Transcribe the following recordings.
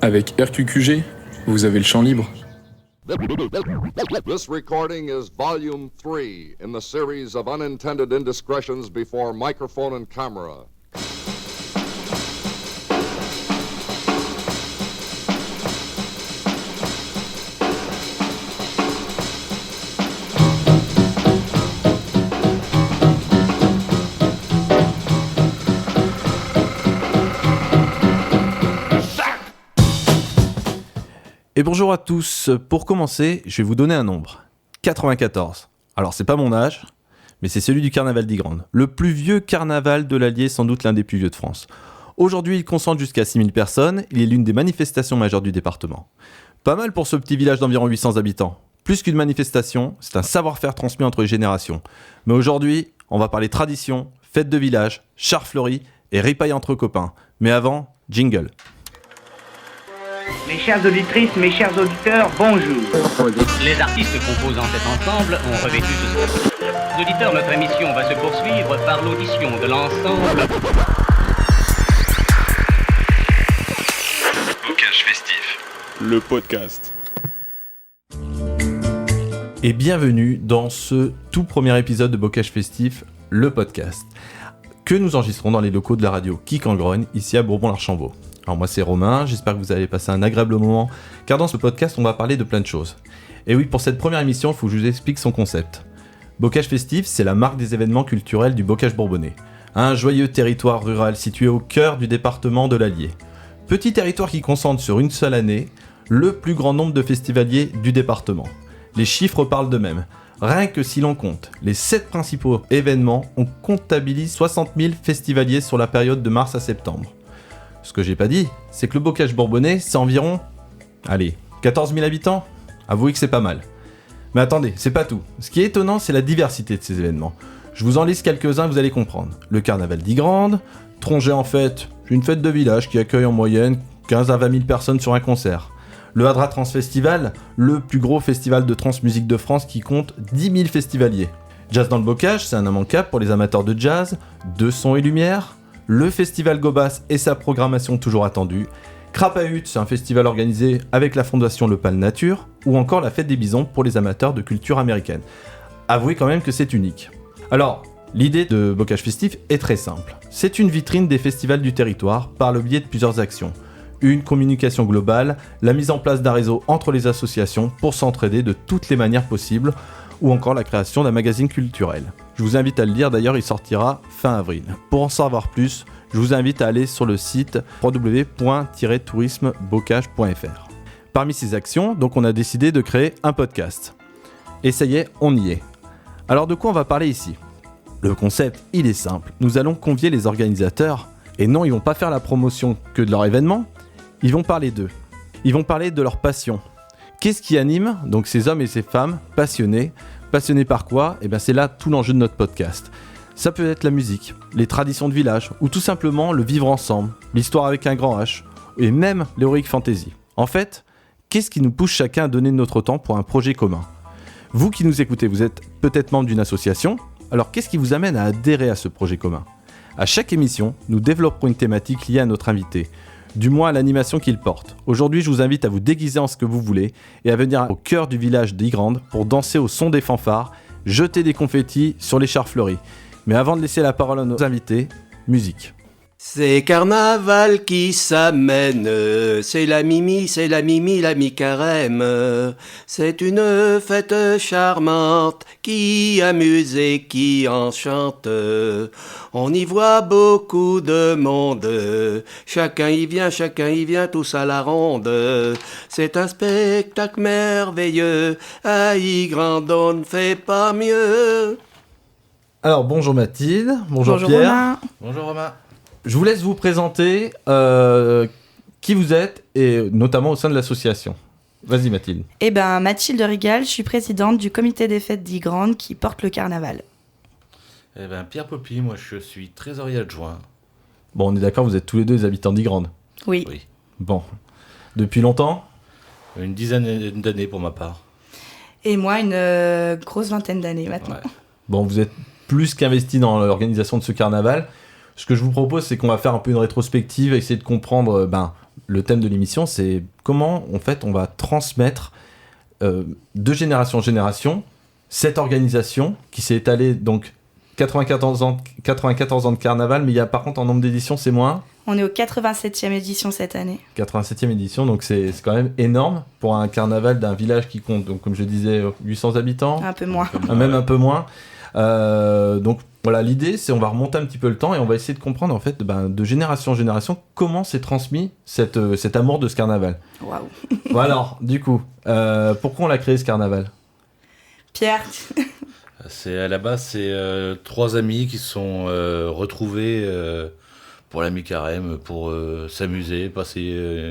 Avec RQQG, vous avez le champ libre. This recording is volume 3 in the series of unintended indiscretions before microphone and camera. Et bonjour à tous, pour commencer, je vais vous donner un nombre, 94. Alors c'est pas mon âge, mais c'est celui du carnaval d'Ygrande, le plus vieux carnaval de l'Allier, sans doute l'un des plus vieux de France. Aujourd'hui il concentre jusqu'à 6000 personnes, il est l'une des manifestations majeures du département. Pas mal pour ce petit village d'environ 800 habitants. Plus qu'une manifestation, c'est un savoir-faire transmis entre les générations. Mais aujourd'hui, on va parler tradition, fête de village, chars fleuris et ripailles entre copains. Mais avant, jingle. Mes chères auditrices, mes chers auditeurs, bonjour. Les artistes composant cet ensemble ont revêtu ce... Auditeurs, notre émission va se poursuivre par l'audition de l'ensemble... Bocage festif. Le podcast. Et bienvenue dans ce tout premier épisode de Bocage festif, le podcast, que nous enregistrons dans les locaux de la radio Kik en Grogne, ici à Bourbon-l'Archambault. Alors moi c'est Romain, j'espère que vous allez passer un agréable moment, car dans ce podcast on va parler de plein de choses. Et oui, pour cette première émission, il faut que je vous explique son concept. Bocage festif, c'est la marque des événements culturels du bocage bourbonnais. Un joyeux territoire rural situé au cœur du département de l'Allier. Petit territoire qui concentre sur une seule année le plus grand nombre de festivaliers du département. Les chiffres parlent d'eux-mêmes. Rien que si l'on compte les 7 principaux événements, on comptabilise 60 000 festivaliers sur la période de mars à septembre. Ce que j'ai pas dit, c'est que le bocage bourbonnais, c'est environ, 14 000 habitants. Avouez que c'est pas mal. Mais attendez, c'est pas tout. Ce qui est étonnant, c'est la diversité de ces événements. Je vous en liste quelques-uns, vous allez comprendre. Le carnaval d'Ygrande, Tronget en fête, c'est une fête de village qui accueille en moyenne 15 à 20 000 personnes sur un concert. Le Hadra Trans Festival, le plus gros festival de trans musique de France qui compte 10 000 festivaliers. Jazz dans le bocage, c'est un immanquable pour les amateurs de jazz, de son et lumière. Le festival Gobas et sa programmation toujours attendue. Crapahut, c'est un festival organisé avec la fondation Le Pal Nature, ou encore la fête des bisons pour les amateurs de culture américaine. Avouez quand même que c'est unique. Alors, l'idée de Bocage Festif est très simple. C'est une vitrine des festivals du territoire par le biais de plusieurs actions. Une communication globale, la mise en place d'un réseau entre les associations pour s'entraider de toutes les manières possibles, ou encore la création d'un magazine culturel. Je vous invite à le lire, d'ailleurs il sortira fin avril. Pour en savoir plus, je vous invite à aller sur le site www.tourismebocage.fr. Parmi ces actions, donc on a décidé de créer un podcast. Et ça y est, on y est. Alors de quoi on va parler ici ? Le concept, il est simple. Nous allons convier les organisateurs, et non, ils vont pas faire la promotion que de leur événement, ils vont parler d'eux. Ils vont parler de leur passion. Qu'est-ce qui anime donc ces hommes et ces femmes passionnés ? Passionnés par quoi ? Eh bien c'est là tout l'enjeu de notre podcast. Ça peut être la musique, les traditions de village, ou tout simplement le vivre ensemble, l'histoire avec un grand H, et même l'heroic fantasy. En fait, qu'est-ce qui nous pousse chacun à donner notre temps pour un projet commun ? Vous qui nous écoutez, vous êtes peut-être membre d'une association, alors qu'est-ce qui vous amène à adhérer à ce projet commun ? À chaque émission, nous développerons une thématique liée à notre invité, du moins à l'animation qu'il porte. Aujourd'hui, je vous invite à vous déguiser en ce que vous voulez et à venir au cœur du village d'Ygrande pour danser au son des fanfares, jeter des confettis sur les chars fleuris. Mais avant de laisser la parole à nos invités, musique. C'est carnaval qui s'amène, c'est la Mimi, la mi-carême. C'est une fête charmante qui amuse et qui enchante. On y voit beaucoup de monde, chacun y vient, tous à la ronde. C'est un spectacle merveilleux, à Ygrande on ne fait pas mieux. Alors bonjour Mathilde, bonjour Pierre. Romain. Bonjour Romain. Je vous laisse vous présenter qui vous êtes, et notamment au sein de l'association. Vas-y Mathilde. Eh ben, Mathilde Rigal, je suis présidente du comité des fêtes d'Ygrande qui porte le carnaval. Eh ben, Pierre Poppy, moi je suis trésorier adjoint. Bon, on est d'accord, vous êtes tous les deux des habitants d'Ygrande. Oui. Bon. Depuis longtemps ? Une dizaine d'années pour ma part. Et moi, une grosse vingtaine d'années maintenant. Ouais. Bon, vous êtes plus qu'investi dans l'organisation de ce carnaval. Ce que je vous propose, c'est qu'on va faire un peu une rétrospective, essayer de comprendre le thème de l'émission, c'est comment en fait on va transmettre de génération en génération cette organisation qui s'est étalée donc 94 ans de carnaval, mais il y a par contre en nombre d'éditions c'est moins. On est au 87e édition cette année. 87e édition, donc c'est quand même énorme pour un carnaval d'un village qui compte, donc comme je disais, 800 habitants. Un peu moins. Même un peu moins. Donc voilà, l'idée c'est on va remonter un petit peu le temps et on va essayer de comprendre en fait de génération en génération comment s'est transmis cet amour de ce carnaval. Waouh. Bon alors, du coup, pourquoi on l'a créé ce carnaval ? Pierre, À la base, c'est 3 amis qui se sont retrouvés pour la mi-carême, pour s'amuser, passer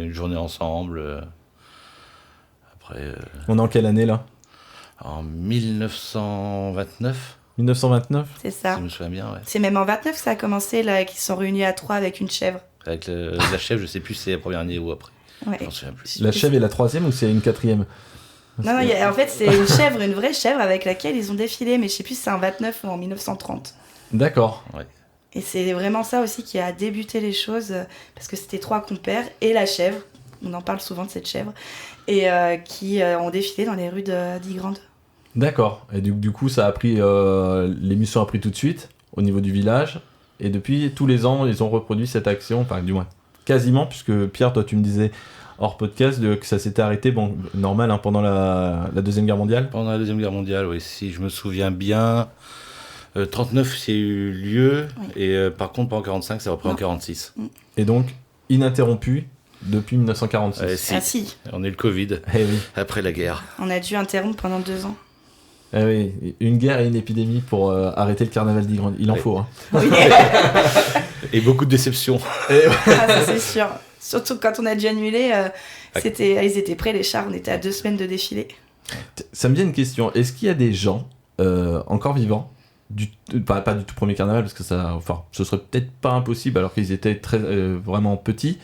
une journée ensemble. Après, On est en quelle année là ? en 1929, 1929 ? c'est si ça. je me souviens bien, ouais. C'est même en 29 que ça a commencé, là, qu'ils se sont réunis à 3 avec une chèvre. Avec la chèvre, je sais plus si c'est la première année ou après. Ouais. Je m'en souviens plus. La chèvre est la 3e ou c'est une 4e ? Non, en fait, c'est une chèvre, une vraie chèvre avec laquelle ils ont défilé, mais je sais plus si c'est en 29 ou en 1930. D'accord. Et c'est vraiment ça aussi qui a débuté les choses, parce que c'était 3 compères et la chèvre, on en parle souvent de cette chèvre, et qui ont défilé dans les rues d'Igrande. D'accord. Et du coup, ça a pris, l'émission a pris tout de suite au niveau du village. Et depuis, tous les ans, ils ont reproduit cette action, enfin du moins quasiment, puisque Pierre, toi tu me disais hors podcast que ça s'était arrêté, bon, normal, hein, pendant la Deuxième Guerre mondiale. Pendant la Deuxième Guerre mondiale, oui, si je me souviens bien, 39 c'est eu lieu, Oui. et par contre pendant 45 ça a repris en 46. Et donc, ininterrompu depuis 1946. Si, Ah si, on est le Covid, Eh oui. après la guerre. on a dû interrompre pendant 2 ans. Eh oui, une guerre et une épidémie pour arrêter le carnaval d'Igrande. Il en Oui. faut. Hein. Oui, Et beaucoup de déceptions. ça c'est sûr. Surtout quand on a dû annuler, ils étaient prêts les chars, on était à 2 semaines de défilé. Ça me vient une question. Est-ce qu'il y a des gens encore vivants, pas du tout premier carnaval, parce que ce serait peut-être pas impossible alors qu'ils étaient vraiment petits,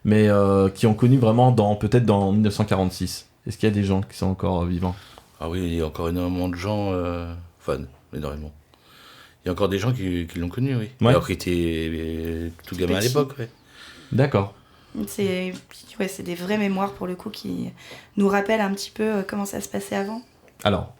mais qui ont connu vraiment peut-être dans 1946. Est-ce qu'il y a des gens qui sont encore vivants ? Ah oui, il y a encore énormément de gens, énormément. Il y a encore des gens qui l'ont connu, oui. Ouais. Alors qu'ils étaient tout gamins à petits. l'époque, ouais. D'accord. C'est des vraies mémoires pour le coup qui nous rappellent un petit peu comment ça se passait avant. Alors,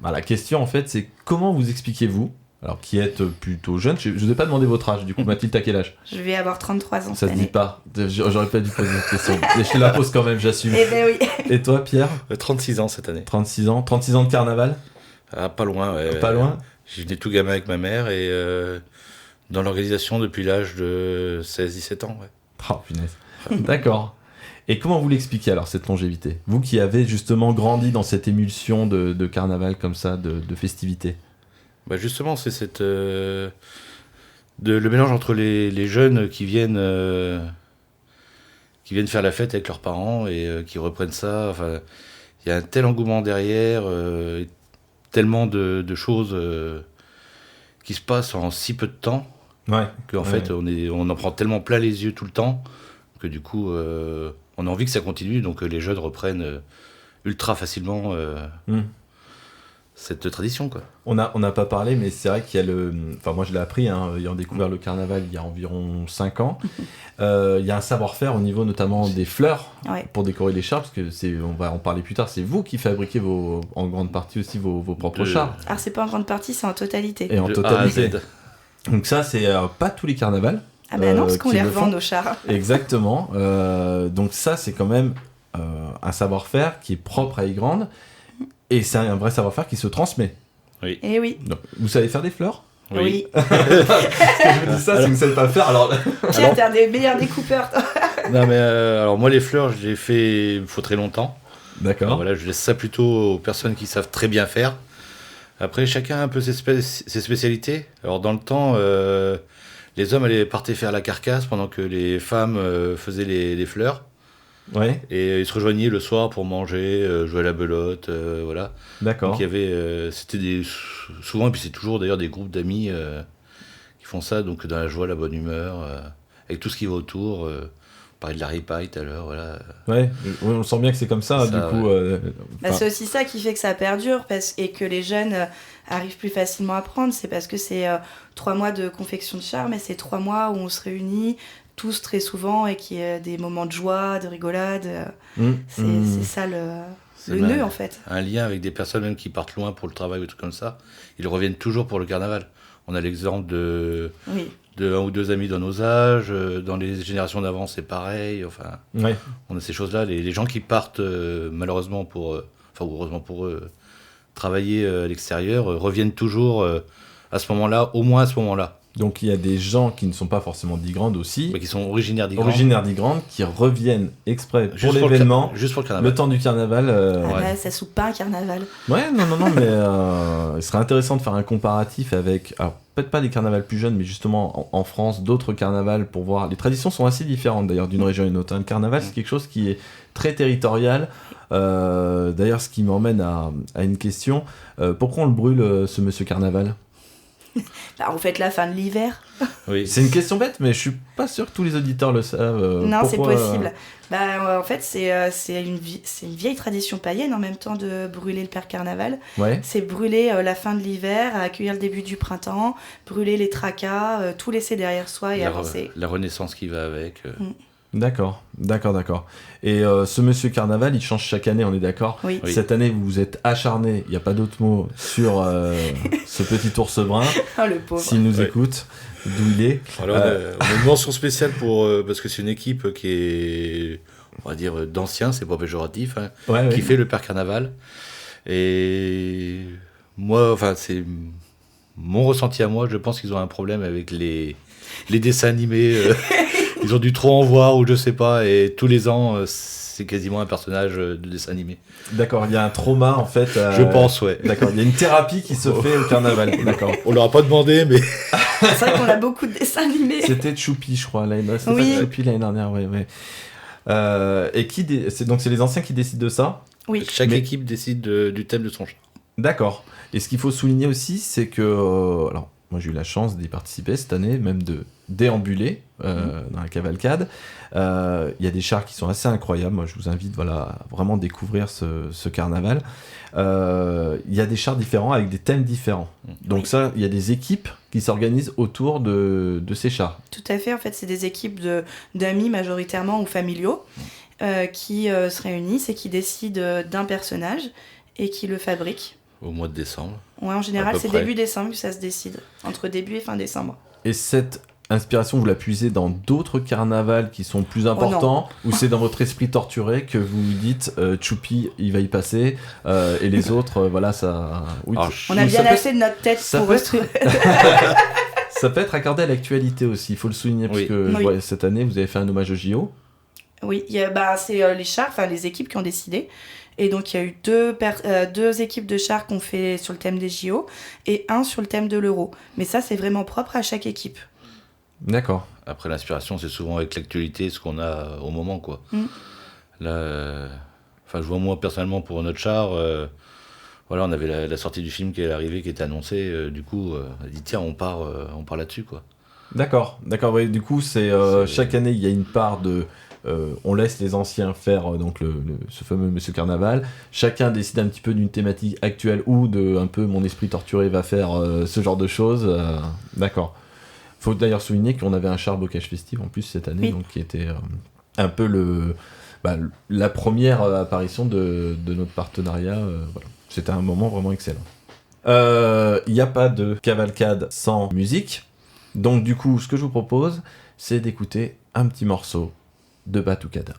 la question en fait, c'est comment vous expliquez-vous, alors qui êtes plutôt jeune, je ne vous ai pas demandé votre âge, du coup Mathilde, t'as quel âge ? Je vais avoir 33 ans Ça cette se dit année. pas, j'aurais pas dû poser cette question. Mais je te la pose quand même, j'assume. Eh ben oui. Et toi Pierre ? 36 ans cette année. 36 ans de carnaval ? Ah, pas loin, ouais. Pas loin ? Je venais tout gamin avec ma mère et dans l'organisation depuis l'âge de 16-17 ans, ouais. Oh punaise. D'accord. Et comment vous l'expliquez alors cette longévité ? Vous qui avez justement grandi dans cette émulsion de carnaval comme ça, de festivité. Bah justement, c'est le mélange entre les jeunes qui viennent faire la fête avec leurs parents et qui reprennent ça. Enfin, il y a un tel engouement derrière, tellement de choses qui se passent en si peu de temps Ouais. qu'en fait on en prend tellement plein les yeux tout le temps que du coup on a envie que ça continue, donc les jeunes reprennent ultra facilement cette tradition, quoi. On n'a pas parlé, mais c'est vrai qu'il y a enfin moi je l'ai appris, ayant découvert le carnaval il y a environ 5 ans. Il y a un savoir-faire au niveau notamment des fleurs pour décorer les chars, parce que on va en parler plus tard, c'est vous qui fabriquez en grande partie aussi vos propres chars. Alors c'est pas en grande partie, c'est en totalité. Et en De totalité. A à Z. Donc ça c'est pas tous les carnavals. Ah ben non, parce qu'on qui les le revend font. nos chars. Exactement. Donc ça, c'est quand même un savoir-faire qui est propre à Igrande. Et c'est un vrai savoir-faire qui se transmet. Eh oui. Donc, vous savez faire des fleurs ? Oui. Je me dis ça, c'est que vous savez pas faire. Alors, Pierre, t'es un des meilleurs découpeurs. toi. Non mais alors moi les fleurs je les fais il faut très longtemps. d'accord. Voilà, je laisse ça plutôt aux personnes qui savent très bien faire. Après chacun a un peu ses spécialités. Alors dans le temps les hommes partaient faire la carcasse pendant que les femmes faisaient les fleurs. Ouais, Et ils se rejoignaient le soir pour manger, jouer à la belote, voilà. d'accord. Donc il y avait, c'était souvent, et puis c'est toujours d'ailleurs des groupes d'amis qui font ça, donc dans la joie, la bonne humeur, avec tout ce qui va autour. On parlait de la ripaille tout à l'heure, voilà. Ouais, on sent bien que c'est comme ça, Ça, du coup. C'est aussi ça qui fait que ça perdure et que les jeunes arrivent plus facilement à prendre. C'est parce que c'est 3 mois de confection de chars, mais c'est 3 mois où on se réunit tous très souvent et qu'il y ait des moments de joie, de rigolade. C'est ça le nœud en fait. Un lien avec des personnes même qui partent loin pour le travail ou des trucs comme ça, ils reviennent toujours pour le carnaval. On a l'exemple de un ou deux amis dans nos âges, dans les générations d'avant c'est pareil, enfin on a ces choses-là, les gens qui partent malheureusement ou heureusement pour eux, travailler à l'extérieur, reviennent toujours à ce moment-là, au moins à ce moment-là. Donc il y a des gens qui ne sont pas forcément d'Ygrande aussi, mais qui sont originaires d'Ygrande, qui reviennent exprès pour l'événement, juste pour le carnaval. Le temps du carnaval. Ça soupe pas un carnaval. Ouais, non, mais il serait intéressant de faire un comparatif avec, alors peut-être pas des carnavals plus jeunes, mais justement en France, d'autres carnavals pour voir. Les traditions sont assez différentes d'ailleurs d'une région à une autre. Le carnaval, c'est quelque chose qui est très territorial. D'ailleurs, ce qui m'emmène à une question. Pourquoi on le brûle, ce monsieur carnaval ? On fête la fin de l'hiver. Oui. C'est une question bête, mais je suis pas sûr que tous les auditeurs le savent. Non, pourquoi, c'est possible. En fait, c'est une vieille tradition païenne en même temps de brûler le père carnaval. Ouais. C'est brûler la fin de l'hiver, accueillir le début du printemps, brûler les tracas, tout laisser derrière soi et avancer. La renaissance qui va avec. D'accord. Et ce monsieur carnaval, il change chaque année, on est d'accord ? Oui. Cette année, vous vous êtes acharné, il n'y a pas d'autre mot, sur ce petit ours brun. Oh, le pauvre. S'il nous écoute, d'où il est. Alors, on a une mention spéciale parce que c'est une équipe qui est, on va dire, d'anciens, c'est pas péjoratif, qui fait le père carnaval. Et moi, c'est mon ressenti à moi, je pense qu'ils ont un problème avec les dessins animés. Ils ont dû trop en voir ou je sais pas, et tous les ans c'est quasiment un personnage de dessin animé. D'accord, il y a un trauma en fait. Je pense, ouais. D'accord, il y a une thérapie qui se fait au carnaval. D'accord. On leur a pas demandé, mais. C'est vrai qu'on a beaucoup de dessins animés. C'était Choupi, je crois. C'était pas Choupi l'année dernière, oui. Et c'est les anciens qui décident de ça ? Oui. Chaque équipe décide du thème de son char. D'accord. Et ce qu'il faut souligner aussi, c'est que alors. Moi, j'ai eu la chance d'y participer cette année, même de déambuler dans la cavalcade. Il y a des chars qui sont assez incroyables. Moi, je vous invite à vraiment découvrir ce carnaval. Il y a des chars différents avec des thèmes différents. Donc ça, il y a des équipes qui s'organisent autour de ces chars. Tout à fait. En fait, c'est des équipes d'amis majoritairement ou familiaux qui se réunissent et qui décident d'un personnage et qui le fabriquent. Au mois de décembre. Ouais, en général, c'est début décembre que ça se décide, entre début et fin décembre. Et cette inspiration, vous la puisez dans d'autres carnavals qui sont plus importants, ou c'est dans votre esprit torturé que vous vous dites Choupi, il va y passer, et les autres, ça... Oui, on a bien assez de notre tête pour eux. Ça peut être accordé à l'actualité aussi, il faut le souligner, parce que cette année, vous avez fait un hommage au JO. Oui, c'est les chars, les équipes qui ont décidé. Et donc, il y a eu deux équipes de chars qu'on fait sur le thème des JO et un sur le thème de l'Euro. Mais ça, c'est vraiment propre à chaque équipe. D'accord. Après, l'inspiration, c'est souvent avec l'actualité, ce qu'on a au moment, quoi. Là, je vois moi, personnellement, pour notre char, on avait la sortie du film qui est arrivée, qui était annoncée. Du coup, on a dit, tiens, on part là-dessus, quoi. D'accord. Oui, du coup, c'est chaque année, il y a une part de... on laisse les anciens faire ce fameux Monsieur Carnaval. Chacun décide un petit peu d'une thématique actuelle ou de un peu mon esprit torturé va faire ce genre de choses. D'accord. Faut d'ailleurs souligner qu'on avait un char Bocage Festive en plus cette année, donc qui était un peu la première apparition de notre partenariat. C'était un moment vraiment excellent. Il n'y a pas de cavalcade sans musique. Donc du coup, ce que je vous propose, c'est d'écouter un petit morceau de Batucada.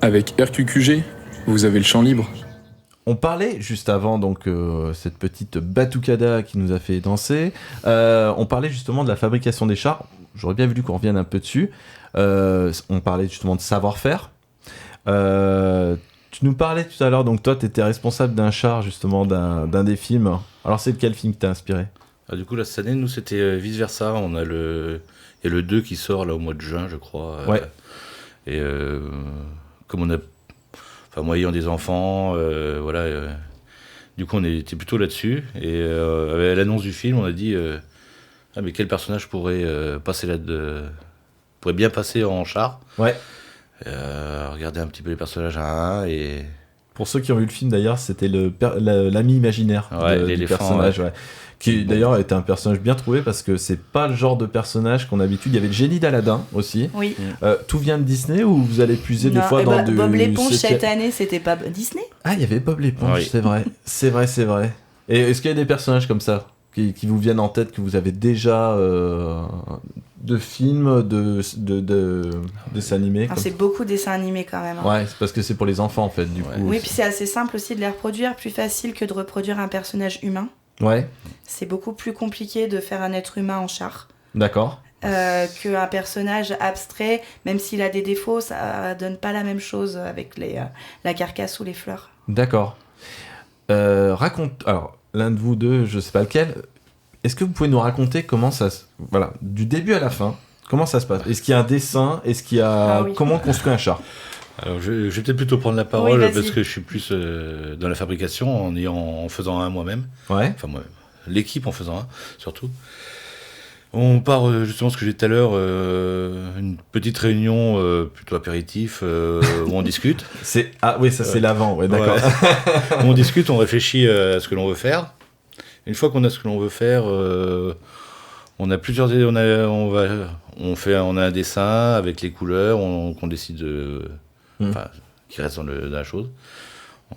Avec RQQG, vous avez le champ libre. On parlait juste avant donc cette petite batucada qui nous a fait danser. On parlait justement de la fabrication des chars. J'aurais bien voulu qu'on revienne un peu dessus. On parlait justement de savoir-faire. Tu nous parlais tout à l'heure, donc toi tu étais responsable d'un char justement d'un des films. Alors c'est de quel film qui t'a inspiré ? Du coup là cette année nous c'était vice versa. Il y a le 2 qui sort là au mois de juin je crois. Ouais. Et comme on a, enfin moi ayant des enfants, du coup on était plutôt là-dessus. Et à l'annonce du film on a dit mais quel personnage pourrait pourrait bien passer en char. Ouais. Regarder un petit peu les personnages un à un et... Pour ceux qui ont vu le film d'ailleurs, c'était l'ami imaginaire du personnage, ouais. Qui d'ailleurs était un personnage bien trouvé parce que c'est pas le genre de personnage qu'on a l'habitude. Il y avait le génie d'Aladin aussi. Oui. Tout vient de Disney ou vous allez puiser des fois dans Bob l'éponge cette année, c'était pas Disney ? Ah, il y avait Bob l'éponge, oui. C'est vrai. Et est-ce qu'il y a des personnages comme ça qui vous viennent en tête, que vous avez déjà de films, de dessins animés? C'est beaucoup de dessins animés quand même. Ouais, c'est parce que c'est pour les enfants en fait, du coup. Oui, puis c'est assez simple aussi de les reproduire, plus facile que de reproduire un personnage humain. Ouais. C'est beaucoup plus compliqué de faire un être humain en char. D'accord. Qu'un personnage abstrait, même s'il a des défauts, ça donne pas la même chose avec la carcasse ou les fleurs. D'accord. Alors, l'un de vous deux, je sais pas lequel, est-ce que vous pouvez nous raconter comment ça se... Voilà, du début à la fin, comment ça se passe ? Est-ce qu'il y a un dessin ? Est-ce qu'il y a... Comment on construit un char ? Alors, je vais peut-être plutôt prendre la parole parce que je suis plus dans la fabrication en faisant un moi-même. Ouais. Enfin, moi-même. L'équipe en faisant un, surtout. On part justement, ce que j'ai dit tout à l'heure, une petite réunion plutôt apéritif où on discute. C'est l'avant, ouais, d'accord. Ouais. On discute, on réfléchit à ce que l'on veut faire. Une fois qu'on a ce que l'on veut faire, on a plusieurs idées. On a un dessin avec les couleurs qu'on décide qui reste dans la chose.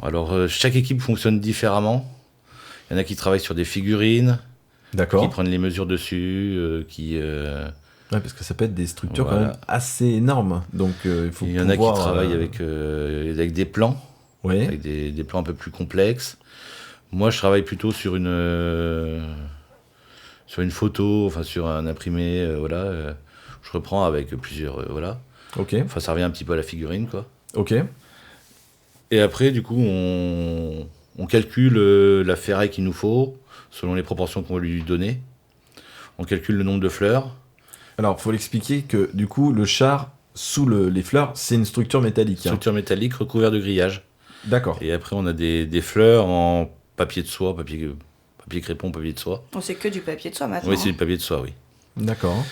Alors chaque équipe fonctionne différemment. Il y en a qui travaillent sur des figurines. D'accord. Qui prennent les mesures dessus, Ouais, parce que ça peut être des structures quand même assez énormes. Donc il faut. Il y en a qui travaillent avec des plans, avec des plans un peu plus complexes. Moi, je travaille plutôt sur une photo, enfin sur un imprimé, je reprends avec plusieurs, Ok. Enfin, ça revient un petit peu à la figurine, quoi. Ok. Et après, du coup, on calcule la ferraille qu'il nous faut, selon les proportions qu'on va lui donner. On calcule le nombre de fleurs. Alors, il faut l'expliquer que, du coup, le char, sous les fleurs, c'est une structure métallique. Structure métallique recouverte de grillage. D'accord. Et après, on a des fleurs en papier de soie, papier crépon, papier de soie. C'est que du papier de soie maintenant. Oui, c'est du papier de soie, oui. D'accord.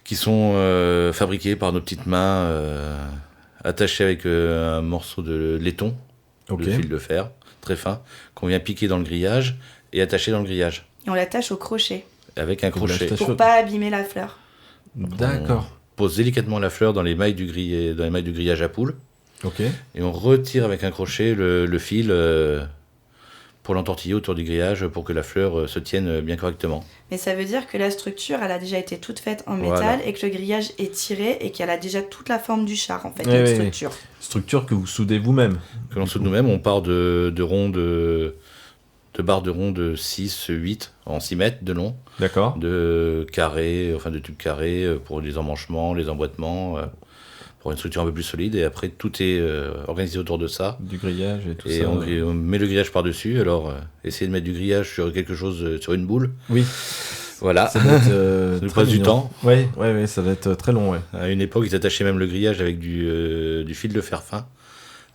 Qui sont fabriqués par nos petites mains, attachés avec un morceau de laiton, de fil de fer, très fin, qu'on vient piquer dans le grillage et attacher dans le grillage. Et on l'attache au crochet. Avec un crochet. Pour pas abîmer la fleur. D'accord. On pose délicatement la fleur dans les mailles du grillage à poule. Ok. Et on retire avec un crochet le fil pour l'entortiller autour du grillage pour que la fleur se tienne bien correctement. Mais ça veut dire que la structure, elle a déjà été toute faite en métal et que le grillage est tiré et qu'elle a déjà toute la forme du char, en fait, cette structure. Structure que vous soudez vous-même. Que l'on soude nous-mêmes, on part de barres de rond de 6, 8 en 6 mètres de long. D'accord. De carrés, enfin de tubes carrés pour les emmanchements, les emboîtements, pour une structure un peu plus solide. Et après, tout est organisé autour de ça. Du grillage et tout ça. Et on met le grillage par-dessus. Alors, essayez de mettre du grillage sur quelque chose, sur une boule. Oui. Voilà. Ça va être ça nous passe du temps. Oui, ça va être très long. Ouais. À une époque, ils attachaient même le grillage avec du fil de fer fin.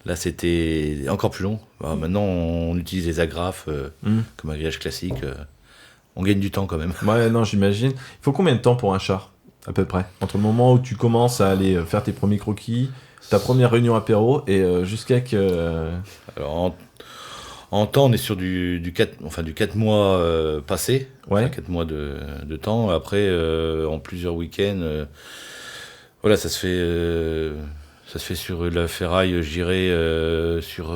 Là, c'était encore plus long. Alors, maintenant, on utilise les agrafes comme un grillage classique. On gagne du temps quand même. Ouais, non, j'imagine. Il faut combien de temps pour un char, à peu près ? Entre le moment où tu commences à aller faire tes premiers croquis, ta première réunion apéro, et jusqu'à que... Alors, en temps, on est sur du 4 mois passé. Ouais. Enfin, 4 mois de temps. Après, en plusieurs week-ends, ça se fait... Ça se fait sur la ferraille, je dirais, sur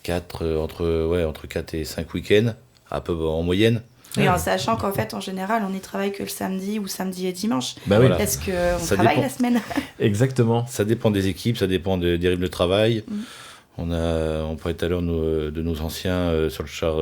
entre 4 et 5 week-ends, un peu en moyenne. Oui, en sachant qu'en fait, en général, on n'y travaille que le samedi ou samedi et dimanche. Bah oui. Parce qu'on travaille la semaine. Exactement. Ça dépend des équipes, ça dépend des rythmes de travail. On parlait tout à l'heure de nos anciens sur le char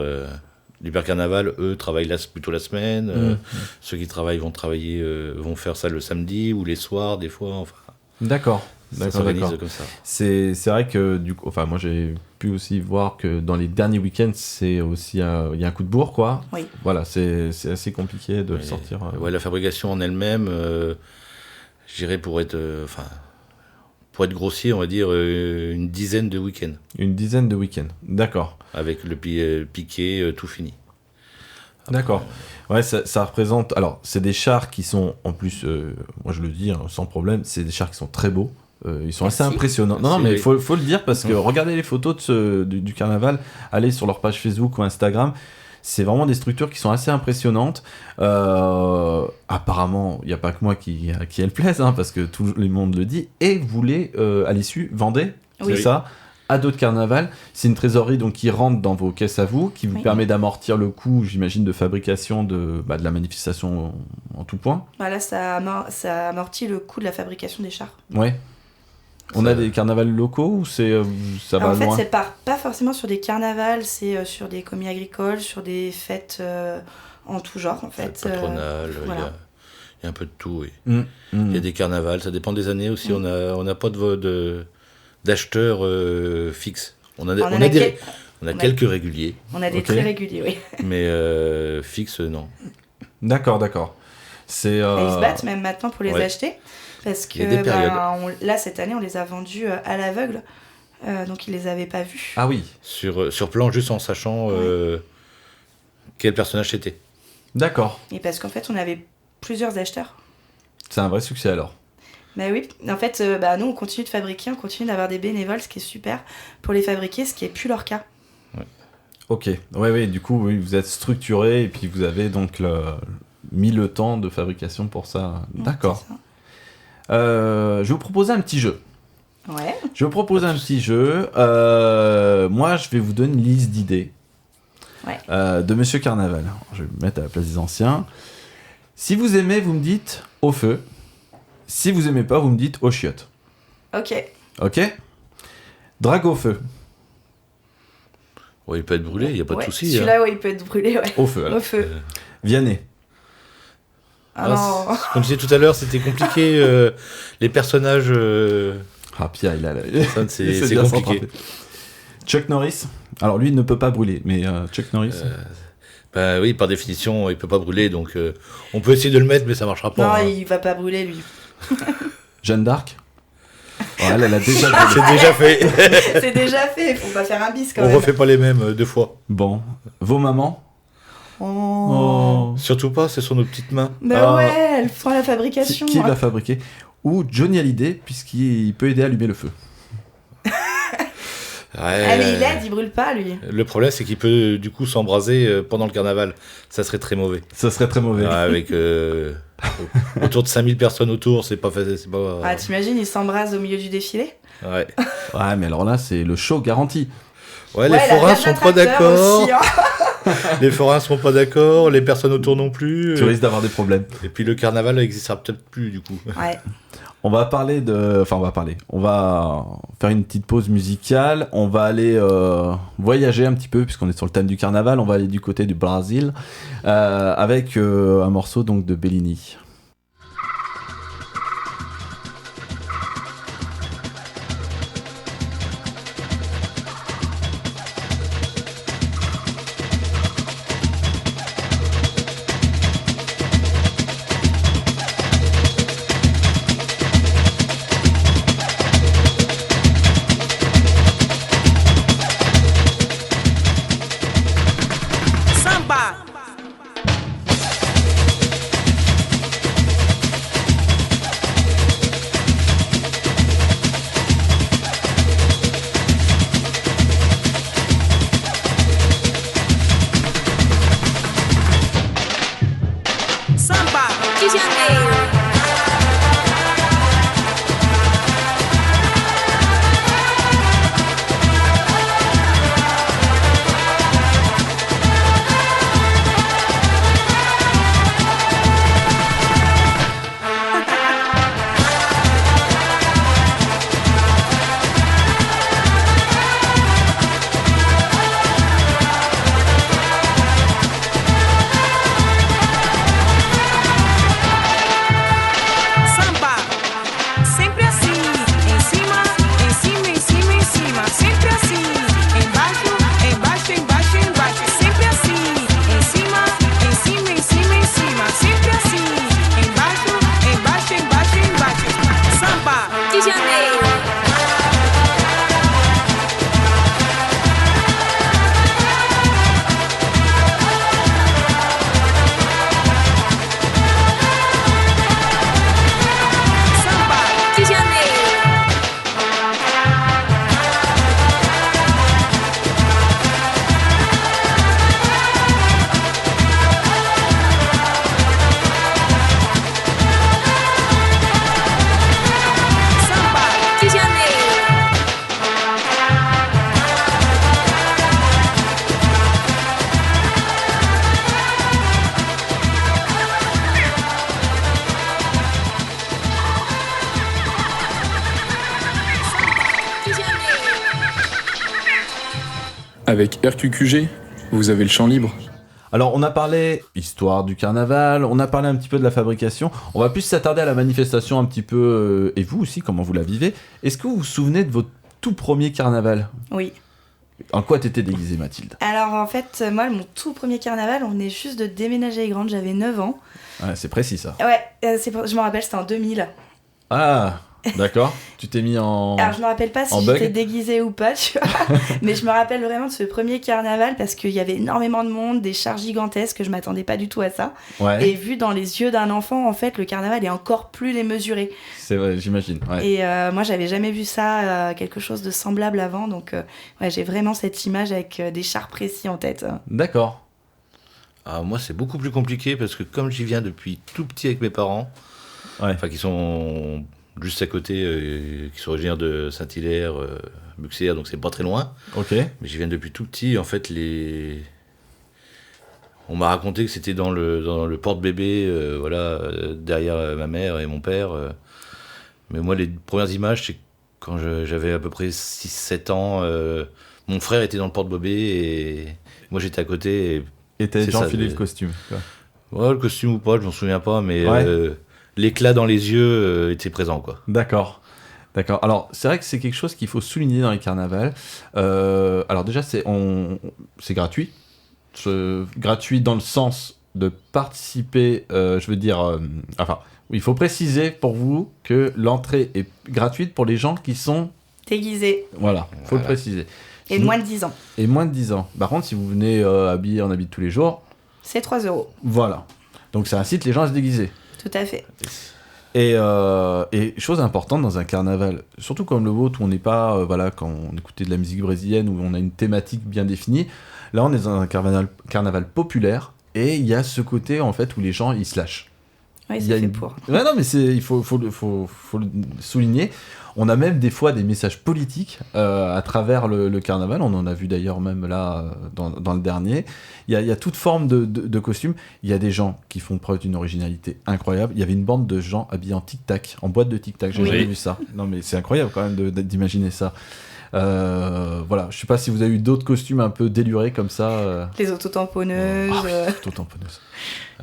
du Père Carnaval. Eux travaillent plutôt la semaine. Ceux qui travaillent vont faire ça le samedi ou les soirs, des fois. Enfin, D'accord. Ça s'organise comme ça. C'est vrai que moi j'ai pu aussi voir que dans les derniers week-ends c'est aussi il y a un coup de bourre quoi. Oui. Voilà, c'est assez compliqué de sortir. Ouais, la fabrication en elle-même, je dirais pour être grossier, on va dire une dizaine de week-ends. Une dizaine de week-ends, d'accord. Avec le piqué, tout fini. D'accord. Ouais, ça représente. Alors, c'est des chars qui sont en plus, moi je le dis sans problème, c'est des chars qui sont très beaux. Ils sont assez impressionnants. Non, mais il faut le dire parce que regardez les photos du carnaval, allez sur leur page Facebook ou Instagram. C'est vraiment des structures qui sont assez impressionnantes. Apparemment, il n'y a pas que moi qui elles plaisent, parce que tout le monde le dit. Et vous les, à l'issue, vendez, c'est ça, à d'autres carnavals. C'est une trésorerie donc, qui rentre dans vos caisses à vous, qui vous permet d'amortir le coût, j'imagine, de fabrication de la manifestation en tout point. Là, ça amortit le coût de la fabrication des chars. Ouais. On a des carnavals locaux ou ça va loin ? En fait, c'est pas forcément sur des carnavals, c'est sur des commis agricoles, sur des fêtes en tout genre, en fait. Patronales, il y a un peu de tout, oui. Il y a des carnavals, ça dépend des années aussi. On n'a pas d'acheteurs fixes. On a quelques réguliers. On a des très réguliers, oui. Mais fixes, non. D'accord. Ils se battent même maintenant pour les acheter. Parce que là, cette année, on les a vendus à l'aveugle. Donc, ils les avaient pas vus. Ah oui. Sur plan, juste en sachant quel personnage c'était. D'accord. Et parce qu'en fait, on avait plusieurs acheteurs. C'est un vrai succès alors. Bah oui. En fait, nous, on continue de fabriquer, on continue d'avoir des bénévoles, ce qui est super, pour les fabriquer, ce qui n'est plus leur cas. Ouais. Ok. Oui, du coup, vous êtes structuré et puis vous avez donc mis le temps de fabrication pour ça. D'accord. C'est ça. Je vais vous proposer un petit jeu. Ouais. Je vais vous proposer un petit jeu. Moi, je vais vous donner une liste d'idées de Monsieur Carnaval. Je vais me mettre à la place des anciens. Si vous aimez, vous me dites au feu. Si vous aimez pas, vous me dites aux chiottes. Ok. Drague au feu. Ouais, il peut être brûlé, il n'y a pas de souci. Celui-là, il peut être brûlé. Ouais. Au feu. Alors. Au feu. Vianney. Non. Comme je disais tout à l'heure, c'était compliqué. Les personnages. Pierre, il a c'est compliqué. Chuck Norris. Alors lui, il ne peut pas brûler, mais Chuck Norris. Oui, par définition, il peut pas brûler, donc on peut essayer de le mettre, mais ça marchera pas. Non, il va pas brûler, lui. Jeanne d'Arc. Elle a déjà brûlé. C'est déjà fait. C'est déjà fait, faut pas faire un bis quand même. On refait pas les mêmes deux fois. Bon, vos mamans. Oh. Surtout pas, c'est sur nos petites mains. Elle fera la fabrication. Qui va fabriquer ? Ou Johnny Hallyday, puisqu'il peut aider à allumer le feu. Mais il brûle pas, lui. Le problème, c'est qu'il peut du coup s'embraser pendant le carnaval. Ça serait très mauvais. Avec autour de 5000 personnes autour, c'est pas facile. T'imagines, il s'embrase au milieu du défilé ? Ouais, mais alors là, c'est le show garanti. Les forains sont pas d'accord. Aussi, les forains sont pas d'accord, les personnes autour non plus. Tu risques d'avoir des problèmes. Et puis le carnaval n'existera peut-être plus du coup. Ouais. On va faire une petite pause musicale. On va aller voyager un petit peu puisqu'on est sur le thème du carnaval. On va aller du côté du Brésil avec un morceau donc de Bellini. Avec RQQG, vous avez le champ libre. Alors, on a parlé histoire du carnaval, on a parlé un petit peu de la fabrication, on va plus s'attarder à la manifestation un petit peu, et vous aussi, comment vous la vivez. Est-ce que vous vous souvenez de votre tout premier carnaval ? Oui. En quoi t'étais déguisée, Mathilde ? Alors en fait, moi, mon tout premier carnaval, on venait juste de déménager à Aigrande, j'avais 9 ans. Ouais, c'est précis ça. Ouais, je me rappelle, c'était en 2000. Ah, d'accord. Tu t'es mis en... Alors je me rappelle pas si j'étais déguisée ou pas, tu vois. Mais je me rappelle vraiment de ce premier carnaval parce qu'il y avait énormément de monde, des chars gigantesques, je m'attendais pas du tout à ça. Ouais. Et vu dans les yeux d'un enfant, en fait, le carnaval est encore plus démesuré. C'est vrai, j'imagine. Ouais. Et moi, j'avais jamais vu ça, quelque chose de semblable avant. Donc ouais, j'ai vraiment cette image avec des chars précis en tête. D'accord. Ah, moi, c'est beaucoup plus compliqué parce que comme j'y viens depuis tout petit avec mes parents, qui sont juste à côté, qui sont originaires de Saint-Hilaire, Buxières, donc c'est pas très loin. Ok. Mais j'y viens depuis tout petit. En fait, on m'a raconté que c'était dans le porte-bébé, derrière ma mère et mon père. Mais moi, les premières images, c'est quand j'avais à peu près 6-7 ans. Mon frère était dans le porte-bébé et moi, j'étais à côté. Et t'avais déjà enfilé le costume, quoi. Ouais, le costume ou pas, je m'en souviens pas, mais l'éclat dans les yeux était présent, quoi. D'accord. Alors, c'est vrai que c'est quelque chose qu'il faut souligner dans les carnavals. Alors déjà, c'est gratuit. Gratuit dans le sens de participer, il faut préciser pour vous que l'entrée est gratuite pour les gens qui sont... Déguisés. Voilà, faut le préciser. Et moins de 10 ans. Et moins de 10 ans. Par contre, si vous venez habillé en habit de tous les jours... C'est 3 €. Voilà. Donc ça incite les gens à se déguiser. Tout à fait. Et chose importante dans un carnaval, surtout comme le vôtre où on n'est pas, quand on écoutait de la musique brésilienne, où on a une thématique bien définie, là on est dans un carnaval populaire, et il y a ce côté en fait où les gens ils se lâchent. Oui, c'est fait pour. Ouais, non, mais il faut le souligner. On a même des fois des messages politiques à travers le carnaval. On en a vu d'ailleurs même là dans le dernier. Il y a toute forme de costumes. Il y a des gens qui font preuve d'une originalité incroyable. Il y avait une bande de gens habillés en tic-tac, en boîte de tic-tac. J'ai jamais vu ça. Non, mais c'est incroyable quand même d'imaginer ça. Voilà, je sais pas si vous avez eu d'autres costumes un peu délurés comme ça. Les autotamponneuses. Autotamponneuses.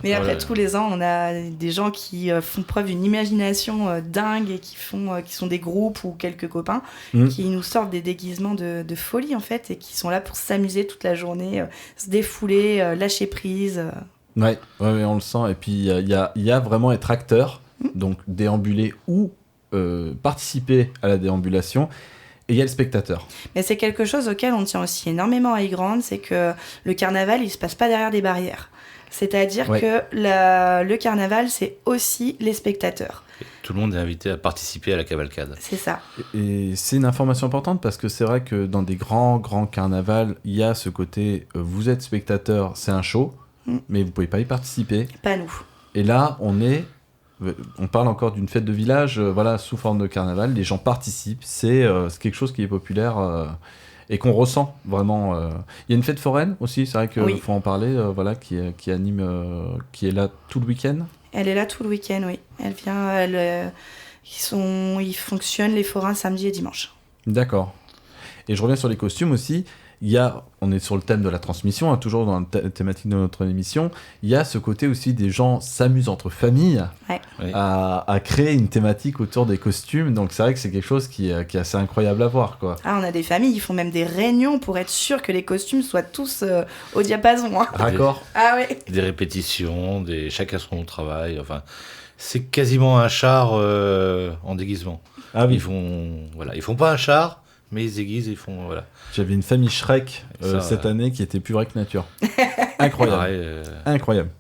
Mais après, tous les ans, on a des gens qui font preuve d'une imagination dingue et qui sont des groupes ou quelques copains qui nous sortent des déguisements de folie en fait et qui sont là pour s'amuser toute la journée, se défouler, lâcher prise. Ouais, on le sent. Et puis il y a vraiment être acteur, donc déambuler ou participer à la déambulation. Et il y a le spectateur. Mais c'est quelque chose auquel on tient aussi énormément à Aigrande, c'est que le carnaval, il se passe pas derrière des barrières. C'est-à-dire que le carnaval, c'est aussi les spectateurs. Et tout le monde est invité à participer à la cavalcade. C'est ça. Et c'est une information importante parce que c'est vrai que dans des grands carnavals, il y a ce côté, vous êtes spectateur, c'est un show, mais vous pouvez pas y participer. Pas nous. Et là, on parle encore d'une fête de village, sous forme de carnaval. Les gens participent, c'est quelque chose qui est populaire et qu'on ressent vraiment. Il y a une fête foraine aussi, c'est vrai qu'il faut en parler, qui anime, qui est là tout le week-end. Elle est là tout le week-end, oui. Elle vient, ils fonctionnent les forains samedi et dimanche. D'accord. Et je reviens sur les costumes aussi. On est sur le thème de la transmission, toujours dans la thématique de notre émission. Il y a ce côté aussi des gens s'amusent entre familles à créer une thématique autour des costumes. Donc c'est vrai que c'est quelque chose qui est assez incroyable à voir, quoi. Ah, on a des familles, ils font même des réunions pour être sûr que les costumes soient tous au diapason. Hein. D'accord. Ah ouais. Des répétitions, chacun son travail. Enfin, c'est quasiment un char en déguisement. Ah oui. Ils font pas un char. Mais ils aiguisent, ils font... Voilà. J'avais une famille Shrek cette année qui était plus vraie que nature. Incroyable. Incroyable.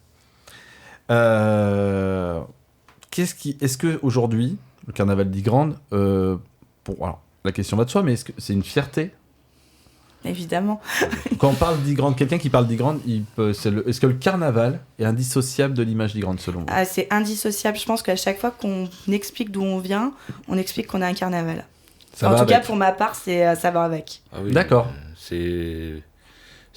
Est-ce qu'aujourd'hui, le carnaval d'Aigrande, alors, la question va de soi, mais est-ce que c'est une fierté ? Évidemment. Quand on parle d'Aigrande, quelqu'un qui parle d'Aigrande, est-ce que le carnaval est indissociable de l'image d'Aigrande, selon vous ? C'est indissociable. Je pense qu'à chaque fois qu'on explique d'où on vient, on explique qu'on a un carnaval. En tout cas, pour ma part, ça va avec. Ah oui, d'accord. C'est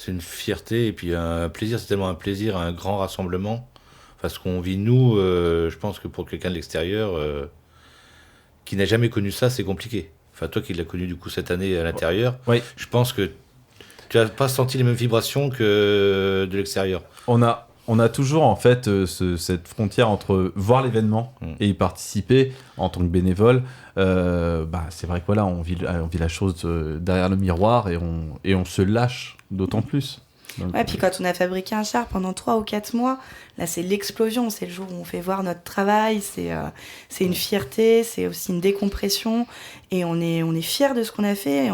une fierté et puis un plaisir. C'est tellement un plaisir, un grand rassemblement. Enfin, ce qu'on vit, nous, je pense que pour quelqu'un de l'extérieur qui n'a jamais connu ça, c'est compliqué. Enfin, toi qui l'as connu du coup cette année à l'intérieur, je pense que tu n'as pas senti les mêmes vibrations que de l'extérieur. On a toujours en fait cette frontière entre voir l'événement et y participer en tant que bénévole. C'est vrai que voilà, on vit la chose derrière le miroir et on se lâche d'autant plus. Donc, puis quand on a fabriqué un char pendant 3 ou 4 mois, là c'est l'explosion, c'est le jour où on fait voir notre travail, c'est une fierté, c'est aussi une décompression, et on est fiers de ce qu'on a fait, et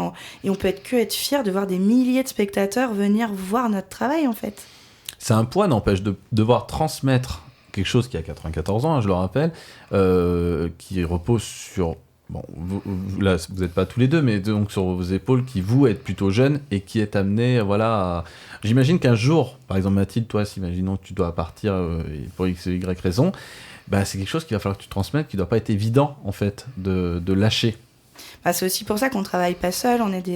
on peut être fiers de voir des milliers de spectateurs venir voir notre travail en fait. C'est un poids, n'empêche, de devoir transmettre quelque chose qui a 94 ans, je le rappelle, qui repose sur... Bon, vous n'êtes pas tous les deux, mais donc sur vos épaules, qui vous êtes plutôt jeune et qui est amené, voilà... J'imagine qu'un jour, par exemple Mathilde, toi, imaginons que tu dois partir pour X ou Y raison, c'est quelque chose qu'il va falloir que tu transmettes, qui ne doit pas être évident, en fait, de lâcher. C'est aussi pour ça qu'on ne travaille pas seul, on est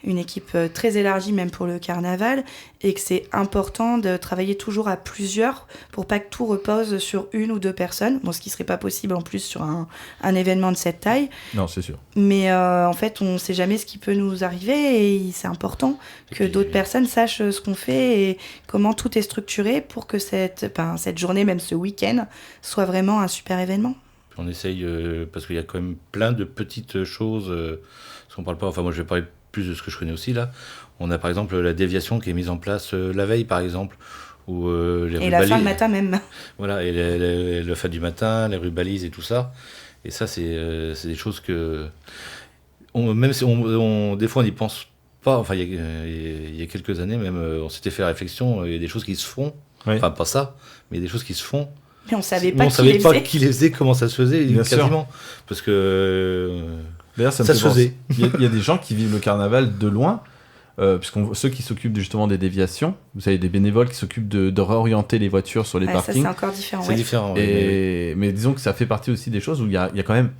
une équipe très élargie même pour le carnaval, et que c'est important de travailler toujours à plusieurs pour pas que tout repose sur 1 ou 2 personnes, ce qui serait pas possible en plus sur un événement de cette taille. Non, c'est sûr. Mais en fait, on sait jamais ce qui peut nous arriver, et c'est important que d'autres personnes sachent ce qu'on fait et comment tout est structuré pour que cette journée, même ce week-end, soit vraiment un super événement. On essaye, parce qu'il y a quand même plein de petites choses, parce qu'on parle pas, moi je vais parler plus de ce que je connais aussi là. On a par exemple la déviation qui est mise en place la veille par exemple. Et la fin du matin même. Voilà, et la fin du matin, les rubalises et tout ça. Et ça c'est des choses que... même si des fois on n'y pense pas, enfin il y a quelques années même, on s'était fait la réflexion, il y a des choses qui se font, enfin pas ça, mais il y a des choses qui se font. Mais on savait pas qui les faisait, comment ça se faisait, bien quasiment. Sûr. Parce que... D'ailleurs, ça se faisait. Il y a des gens qui vivent le carnaval de loin, ceux qui s'occupent justement des déviations, vous savez, des bénévoles qui s'occupent de réorienter les voitures sur les parkings. Ça, c'est encore différent. C'est différent. Mais disons que ça fait partie aussi des choses où il y a quand même...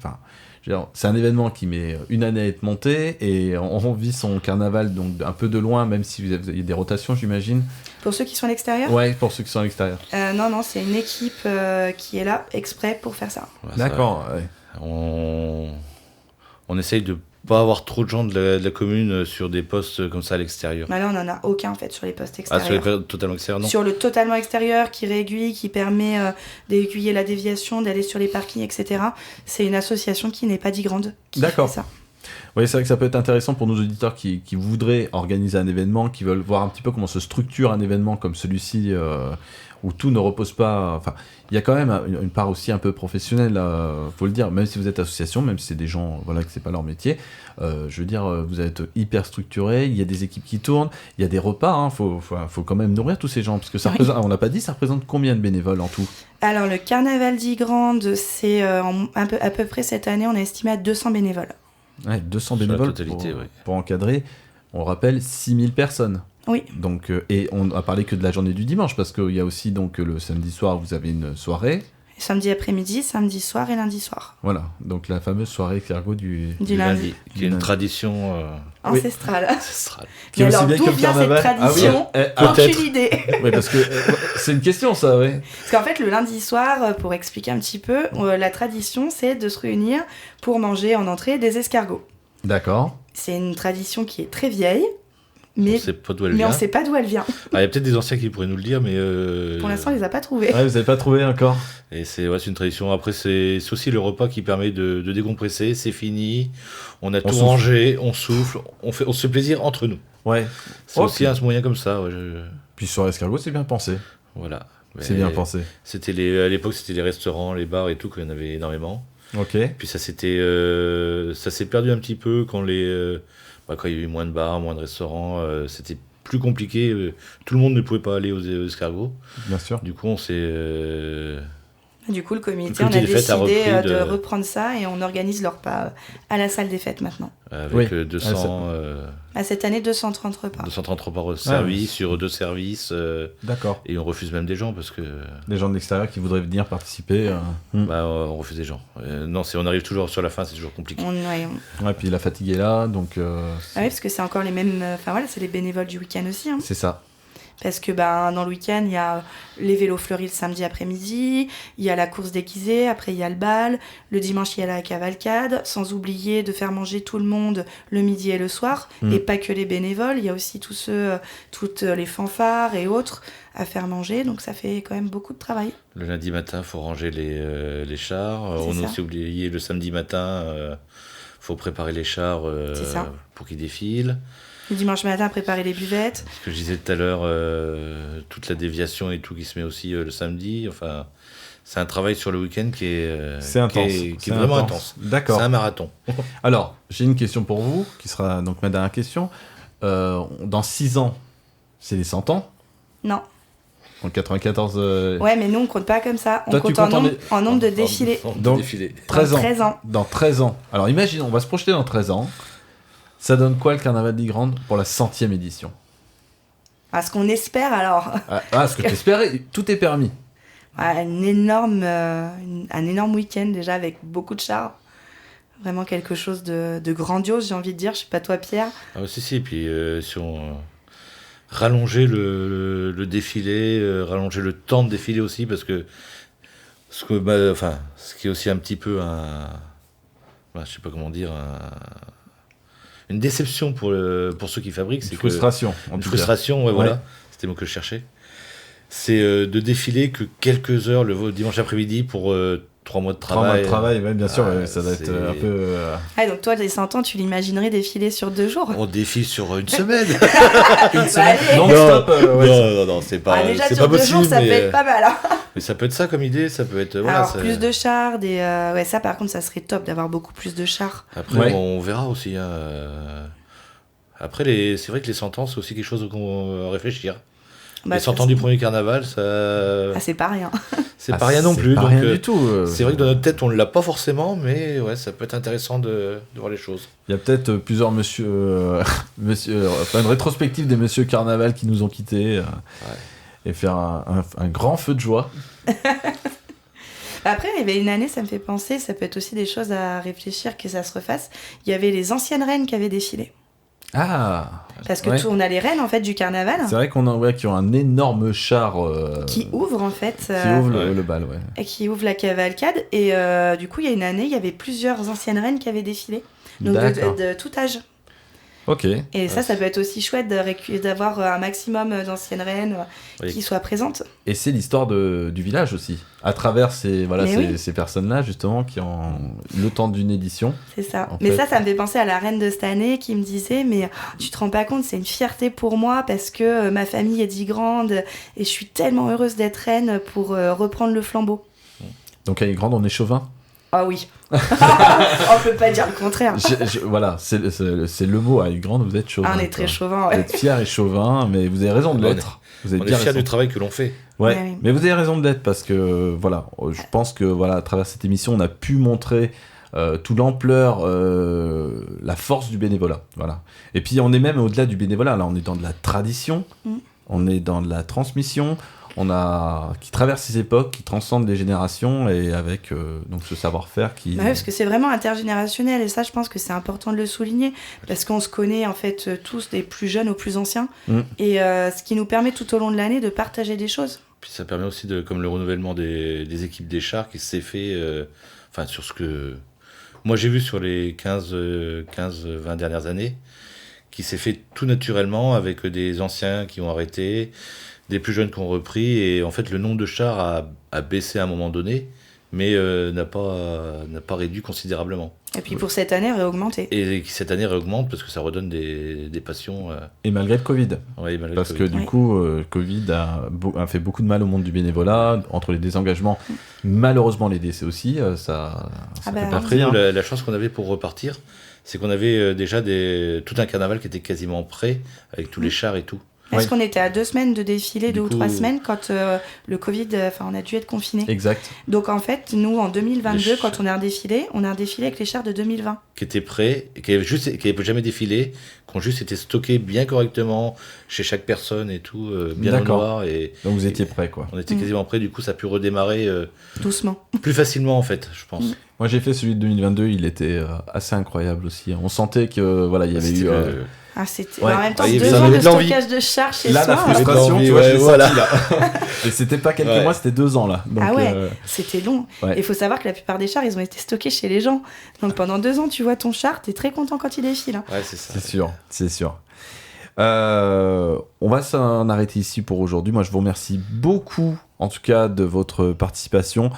c'est un événement qui met 1 année à être monté, et on vit son carnaval donc un peu de loin, même s'il y a des rotations, j'imagine. Pour ceux qui sont à l'extérieur ? Ouais, pour ceux qui sont à l'extérieur. Non, c'est une équipe qui est là exprès pour faire ça. D'accord. Ouais. On essaye de pas avoir trop de gens de la commune sur des postes comme ça à l'extérieur. Là, on n'en a aucun en fait sur les postes extérieurs. Sur les postes totalement extérieurs, non ? Sur le totalement extérieur qui réaiguille, qui permet d'aiguiller la déviation, d'aller sur les parkings, etc. C'est une association qui n'est pas dit grande qui fait ça. Oui, c'est vrai que ça peut être intéressant pour nos auditeurs qui voudraient organiser un événement, qui veulent voir un petit peu comment se structure un événement comme celui-ci, où tout ne repose pas... Enfin, il y a quand même une part aussi un peu professionnelle, faut le dire, même si vous êtes association, même si c'est des gens, que c'est pas leur métier, je veux dire, vous êtes hyper structuré, il y a des équipes qui tournent, il y a des repas, faut quand même nourrir tous ces gens, parce que ça représente, on l'a pas dit, ça représente combien de bénévoles en tout ? Alors, le carnaval d'Ygrande, c'est à peu près cette année, on a estimé à 200 bénévoles. Ouais, 200 bénévoles pour encadrer, on rappelle, 6000 personnes. Oui. Donc, et on a parlé que de la journée du dimanche, parce qu'il y a aussi donc, le samedi soir, vous avez une soirée. Samedi après-midi, samedi soir et lundi soir. Voilà, donc la fameuse soirée Clergeau du lundi. Qui est une tradition ancestrale. Qui est aussi alors, bien d'où que le vient carnaval. cette tradition ? Aucune idée. Oui, parce que c'est une question, ça, oui. Parce qu'en fait, le lundi soir, pour expliquer un petit peu, la tradition, c'est de se réunir pour manger en entrée des escargots. D'accord. C'est une tradition qui est très vieille. Mais on sait pas d'où elle vient. On sait pas d'où elle vient. Il y a peut-être des anciens qui pourraient nous le dire, mais... Pour l'instant, on les a pas trouvés. Ouais, vous avez pas trouvé encore. Et c'est une tradition. Après, c'est aussi le repas qui permet de décompresser. C'est fini. On a tout rangé, on souffle, on se fait plaisir entre nous. Ouais. C'est aussi un moyen comme ça. Ouais, Puis sur l'escargot, c'est bien pensé. Voilà. C'est bien pensé. À l'époque, c'était les restaurants, les bars et tout, qu'il y en avait énormément. Ok. Puis ça s'est perdu un petit peu quand quand il y a eu moins de bars, moins de restaurants, c'était plus compliqué. Tout le monde ne pouvait pas aller aux escargots. Bien sûr. Du coup, Du coup, le comité, on a décidé de reprendre ça et on organise le repas à la salle des fêtes maintenant. Avec 200... cette année, 230 repas. 230 repas servis sur 2 services. D'accord. Et on refuse même des gens parce que... Des gens de l'extérieur qui voudraient venir participer. On refuse des gens. Non, on arrive toujours sur la fin, c'est toujours compliqué. Ouais, puis la fatigue est là, donc... oui, parce que c'est encore les mêmes... c'est les bénévoles du week-end aussi. Hein. C'est ça. Parce que dans le week-end, il y a les vélos fleuris le samedi après-midi, il y a la course déguisée, après il y a le bal, le dimanche il y a la cavalcade, sans oublier de faire manger tout le monde le midi et le soir, et pas que les bénévoles, il y a aussi toutes les fanfares et autres à faire manger, donc ça fait quand même beaucoup de travail. Le lundi matin, il faut ranger les chars. On a aussi oublié le samedi matin, faut préparer les chars pour qu'ils défilent. Le dimanche matin, préparer les buvettes. Ce que je disais tout à l'heure, toute la déviation et tout qui se met aussi le samedi. Enfin, c'est un travail sur le week-end qui est vraiment intense. D'accord. C'est un marathon. Alors, j'ai une question pour vous, qui sera donc ma dernière question. Dans 6 ans, c'est les 100 ans ? Non. En 94... Ouais, mais nous, on compte pas comme ça. On compte en nombre de défilés. Donc, 13 ans. 13 ans. Dans 13 ans. Alors, imagine, on va se projeter dans 13 ans. Ça donne quoi le Carnaval d'Ygrande pour la 100e édition ? Ce qu'on espère, alors. Ce que tu espérais, tout est permis. Un énorme week-end, déjà, avec beaucoup de chars. Vraiment quelque chose de grandiose, j'ai envie de dire. Je sais pas toi, Pierre. Si. Et puis, si on... rallonger le défilé, rallonger le temps de défilé aussi, parce que ce qui est aussi un petit peu je sais pas comment dire, une déception pour ceux qui fabriquent, c'est frustration. Une frustration, voilà, c'était le mot que je cherchais. C'est de défiler que quelques heures le dimanche après-midi pour 3 mois de travail. 3 mois de travail, ouais, bien sûr, ça doit être un peu... donc toi, les 100 ans, tu l'imaginerais défiler sur 2 jours ? On défile sur une semaine. Une semaine non-stop. Non, c'est pas déjà, c'est sur pas 2 jours, ça peut être pas mal. Mais ça peut être ça comme idée, ça peut être... Alors, plus de chars, ça par contre, ça serait top d'avoir beaucoup plus de chars. Après, on verra aussi. Après, c'est vrai que les 100 ans, c'est aussi quelque chose qu'on va réfléchir. Les 100 ans du premier carnaval, ça... c'est pas rien. C'est pas rien non plus. Pas donc, rien du tout. C'est vrai que dans notre tête, on ne l'a pas forcément, mais ça peut être intéressant de voir les choses. Il y a peut-être plusieurs une rétrospective des Monsieur Carnaval qui nous ont quittés et faire un grand feu de joie. Après, il y avait une année, ça me fait penser, ça peut être aussi des choses à réfléchir que ça se refasse. Il y avait les anciennes reines qui avaient défilé. Parce que on a les reines en fait du carnaval. C'est vrai qui ont un énorme char qui ouvre en fait. Qui ouvre le bal, et qui ouvre la cavalcade. Et du coup, il y a une année, il y avait plusieurs anciennes reines qui avaient défilé. Donc de tout âge. Ok. Et ça peut être aussi chouette d'avoir un maximum d'anciennes reines qui soient présentes. Et c'est l'histoire du village aussi, à travers ces personnes-là justement qui ont le temps d'une édition. C'est ça. Mais ça me fait penser à la reine de cette année qui me disait mais tu te rends pas compte, c'est une fierté pour moi parce que ma famille est d'Ygrande et je suis tellement heureuse d'être reine pour reprendre le flambeau. Donc à Ygrande, on est chauvin. Ah oui. On peut pas dire le contraire. Voilà, c'est le mot à Ygrande, vous êtes chauvin. On est très chauvin, Vous êtes fier et chauvin, mais vous avez raison de l'être. On est fier du travail que l'on fait. Ouais, mais vous avez raison de l'être parce que je pense que à travers cette émission, on a pu montrer toute l'ampleur, la force du bénévolat. Voilà. Et puis on est même au-delà du bénévolat. Là, on est dans de la tradition, on est dans de la transmission. Qui traverse ces époques, qui transcende les générations et avec donc ce savoir-faire qui... parce que c'est vraiment intergénérationnel et ça je pense que c'est important de le souligner parce qu'on se connaît en fait tous des plus jeunes aux plus anciens et ce qui nous permet tout au long de l'année de partager des choses. Puis ça permet aussi comme le renouvellement des équipes des chars qui s'est fait sur ce que moi j'ai vu sur les 15-20 dernières années qui s'est fait tout naturellement avec des anciens qui ont arrêté, des plus jeunes qui ont repris, et en fait le nombre de chars a baissé à un moment donné, mais n'a pas réduit considérablement. Et puis pour cette année, réaugmenté. Et qui cette année réaugmente parce que ça redonne des passions. Et malgré le Covid. Oui, malgré parce le que Covid. Du coup, Covid a fait beaucoup de mal au monde du bénévolat, entre les désengagements, malheureusement les décès aussi, ça fait pas très bien. La chance qu'on avait pour repartir, c'est qu'on avait déjà tout un carnaval qui était quasiment prêt, avec tous les chars et tout. Parce qu'on était à 2 semaines de défilé, 2 ou 3 semaines, quand le Covid, on a dû être confinés. Exact. Donc en fait, nous, en 2022, quand on a un défilé avec les chars de 2020. Qui étaient prêts, qui n'avaient jamais défilé, qui ont juste été stockés bien correctement chez chaque personne et tout, bien au noir. Donc vous étiez prêts, quoi. On était quasiment prêts, du coup ça a pu redémarrer doucement. Plus facilement en fait, je pense. Moi j'ai fait celui de 2022, il était assez incroyable aussi. On sentait que il y avait eu... Ah, c'était Ouais. en même temps Ah, 2 ça ans avait de de l'envie. stockage de char chez Là, la soi. frustration, Ouais, tu vois, je l'ai voilà. senti, là. Et c'était pas quelques Ouais. mois, c'était 2 ans là. Donc, Ah ouais, c'était long. ouais. Et il faut savoir que la plupart des chars, ils ont été stockés chez les gens. Donc pendant 2 ans, tu vois ton char, t'es très content quand il défile. Hein. Ouais, c'est ça. c'est sûr. On va s'en arrêter ici pour aujourd'hui. Moi, je vous remercie beaucoup, en tout cas, de votre participation.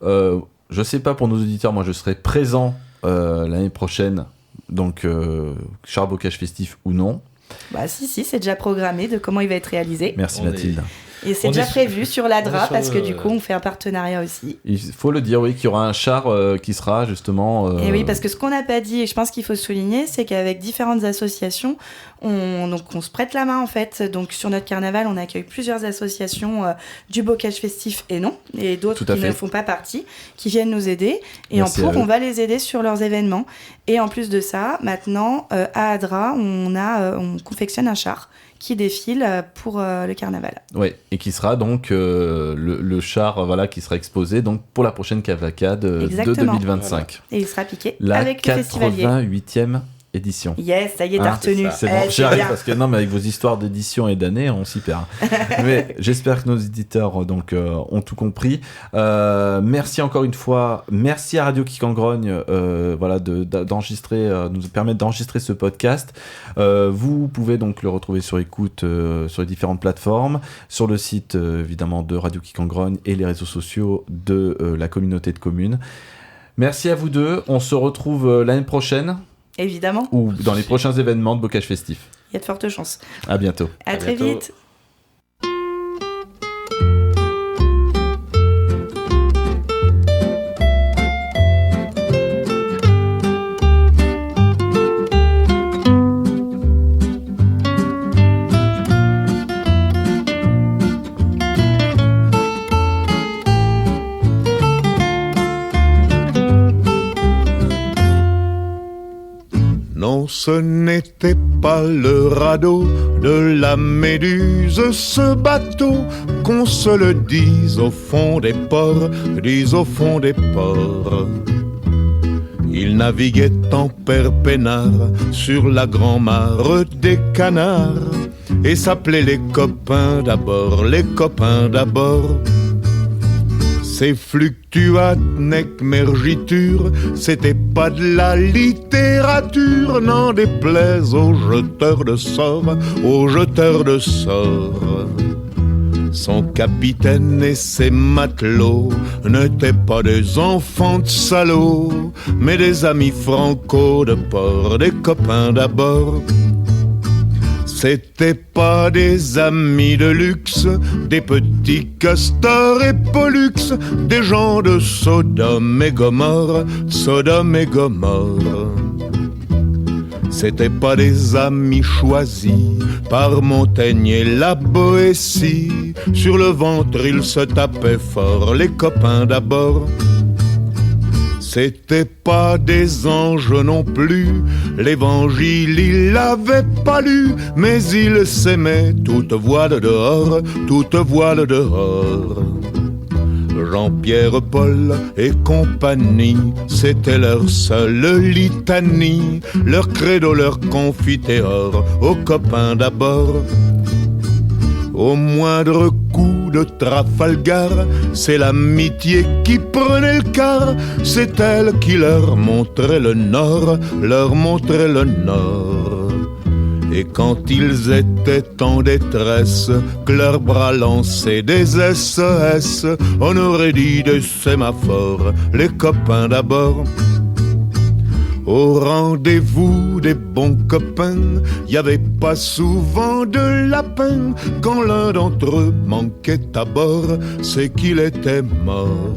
Je sais pas pour nos auditeurs, moi, je serai présent l'année prochaine, donc char bocage festif ou non. Bah si, c'est déjà programmé de comment il va être réalisé. Merci On Mathilde. Et c'est On déjà est prévu sur l'ADRA sur parce que le- du coup, on fait un partenariat aussi. Il faut le dire, oui, qu'il y aura un char qui sera justement... Et oui, parce que ce qu'on n'a pas dit, et je pense qu'il faut souligner, c'est qu'avec différentes associations, on se prête la main en fait. Donc sur notre carnaval, on accueille plusieurs associations du bocage festif et non, et d'autres Tout à qui fait. ne font pas partie, qui viennent nous aider. Et Merci à eux. on va les aider sur leurs événements. Et en plus de ça, maintenant, à ADRA, on confectionne un char qui défile pour le carnaval. Ouais, et qui sera donc le char voilà, qui sera exposé donc, pour la prochaine cavalcade de Exactement. 2025. Et il sera piqué La avec les festivaliers. 88e édition. Yes, ça y est, Hein, t'as retenu. c'est Eh, bon, c'est j'y arrive bien. parce que non, mais avec vos histoires d'édition et d'années, on s'y perd. Mais j'espère que nos éditeurs donc ont tout compris. Merci encore une fois. Merci à Radio Kick en Grogne, voilà, d'enregistrer, nous permettre d'enregistrer ce podcast. Vous pouvez donc le retrouver sur écoute sur les différentes plateformes, sur le site évidemment de Radio Kick en Grogne et les réseaux sociaux de la communauté de communes. Merci à vous deux. On se retrouve l'année prochaine. Évidemment, Ou dans les prochains événements de bocage festif. il y a de fortes chances. À bientôt. À très bientôt. vite. Non, ce n'était pas le radeau de la Méduse, ce bateau, qu'on se le dise au fond des ports, dise au fond des ports. Il naviguait en père peinard sur la grand-mare des canards et s'appelait les copains d'abord, les copains d'abord. Ces fluctuates nec mergiture, c'était pas de la littérature, n'en déplaise aux jeteurs de sorts, aux jeteurs de sorts. Son capitaine et ses matelots n'étaient pas des enfants de salauds, mais des amis franco de port, des copains d'abord. C'étaient pas des amis de luxe, des petits castors et pollux, des gens de Sodome et Gomorre, Sodome et Gomorre. C'étaient pas des amis choisis par Montaigne et la Boétie. Sur le ventre ils se tapaient fort, les copains d'abord. C'étaient pas des anges non plus, l'évangile il l'avait pas lu, mais ils s'aimaient toute voile dehors, toute voile dehors. Jean-Pierre, Paul et compagnie, c'était leur seule litanie, leur credo, leur confiteor, aux copains d'abord. Au moindre coup de Trafalgar, c'est l'amitié qui prenait le quart, c'est elle qui leur montrait le nord, leur montrait le nord. Et quand ils étaient en détresse, que leurs bras lançaient des SOS, on aurait dit des sémaphores, les copains d'abord. Au rendez-vous des bons copains, y avait pas souvent de lapin. Quand l'un d'entre eux manquait à bord, c'est qu'il était mort.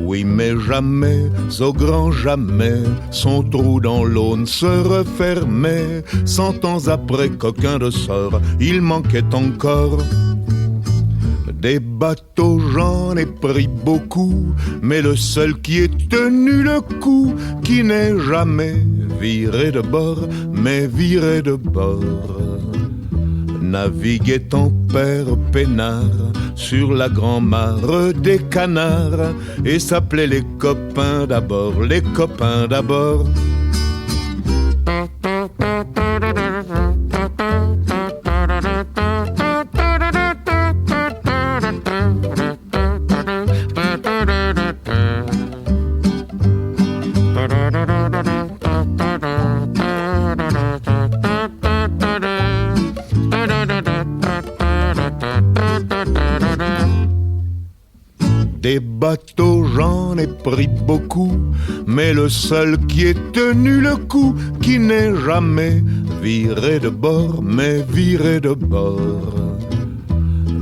Oui, mais jamais, au grand jamais, son trou dans l'Aune se refermait. 100 ans après qu'aucun de sort, il manquait encore. Des bateaux, j'en ai pris beaucoup, mais le seul qui ait tenu le coup, qui n'est jamais viré de bord, mais viré de bord. Naviguait en père peinard sur la grand-mare des canards et s'appelait les copains d'abord, les copains d'abord. Des bateaux, j'en ai pris beaucoup, mais le seul qui ait tenu le coup, qui n'est jamais viré de bord, mais viré de bord.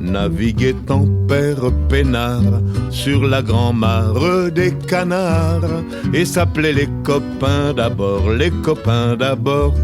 Naviguait en père peinard sur la grand-mare des canards, et s'appelait les copains d'abord, les copains d'abord.